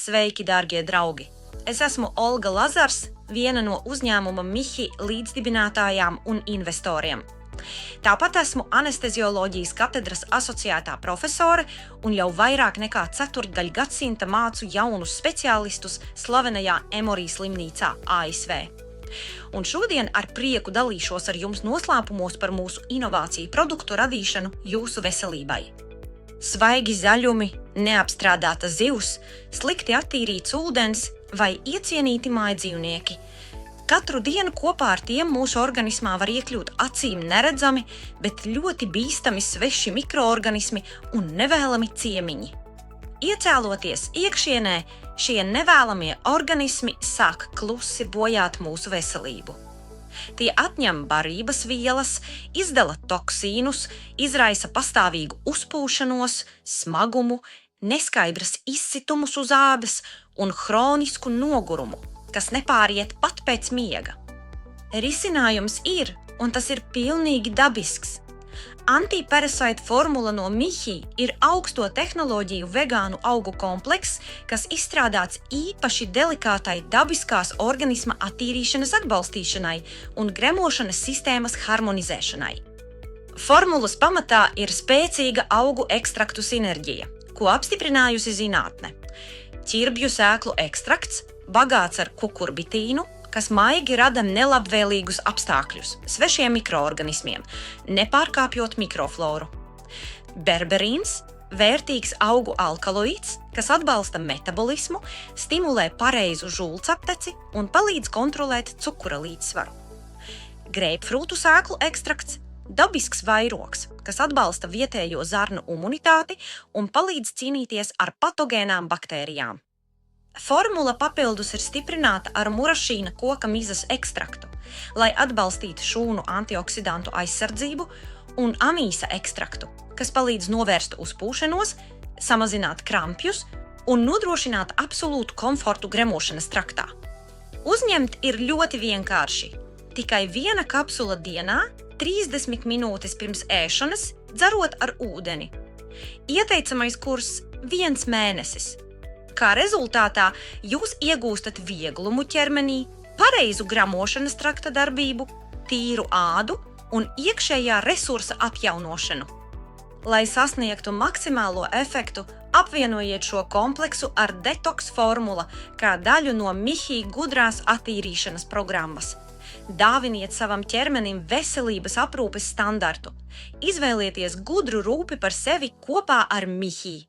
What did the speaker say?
Sveiki, dārgie draugi! Es esmu Olga Lazars, viena no uzņēmuma Mihi līdzdibinātājām un investoriem. Tāpat esmu anestezioloģijas katedras asociētā profesore un jau vairāk nekā ceturtdaļu gadsimta mācu jaunus speciālistus slavenajā Emory slimnīcā ASV. Un šodien ar prieku dalīšos ar jums noslēpumos par mūsu inovāciju produktu radīšanu jūsu veselībai. Svaigi zaļumi, neapstrādāta zivs, slikti attīrīts ūdens vai iecienīti mājdzīvnieki. Katru dienu kopā ar tiem mūsu organismā var iekļūt acīm neredzami, bet ļoti bīstami sveši mikroorganismi un nevēlami ciemiņi. Iecēloties iekšienē, šie nevēlamie organismi sāk klusi bojāt mūsu veselību. Tie atņem barības vielas, izdala toksīnus, izraisa pastāvīgu uzpūšanos, smagumu, neskaidras izsitumus uz ādas un hronisku nogurumu, kas nepāriet pat pēc miega. Risinājums ir, un tas ir pilnīgi dabisks. Antiparasite formula no Mihi ir augsto tehnoloģiju vegānu augu komplekss, kas izstrādāts īpaši delikātai dabiskās organisma attīrīšanas atbalstīšanai un gremošanas sistēmas harmonizēšanai. Formulas pamatā ir spēcīga augu ekstraktu sinerģija, ko apstiprinājusi zinātne. Ķirbju sēklu ekstrakts, bagāts ar kukurbitīnu, kas maigi rada nelabvēlīgus apstākļus svešiem mikroorganismiem, nepārkāpjot mikrofloru. Berberīns – vērtīgs augu alkaloīds, kas atbalsta metabolismu, stimulē pareizu žultsapteci un palīdz kontrolēt cukura līdzsvaru. Greipfrūtu sēklu ekstrakts – dabisks vairogs, kas atbalsta vietējo zarnu imunitāti un palīdz cīnīties ar patogēnām baktērijām. Formula papildus ir stiprināta ar murašīna koka mizas ekstraktu, lai atbalstītu šūnu antioksidantu aizsardzību, un anīsa ekstraktu, kas palīdz novērst uzpūšanos, samazināt krampjus un nodrošināt absolūtu komfortu gremošanas traktā. Uzņemt ir ļoti vienkārši. Tikai viena kapsula dienā, 30 minūtes pirms ēšanas, dzerot ar ūdeni. Ieteicamais kurs – 1 mēnesis. Kā rezultātā jūs iegūstat vieglumu ķermenī, pareizu gremošanas trakta darbību, tīru ādu un iekšējā resursa atjaunošanu. Lai sasniegtu maksimālo efektu, apvienojiet šo kompleksu ar detoks formula kā daļu no Mihi gudrās attīrīšanas programmas. Dāviniet savam ķermenim veselības aprūpes standartu. Izvēlieties gudru rūpi par sevi kopā ar Mihi.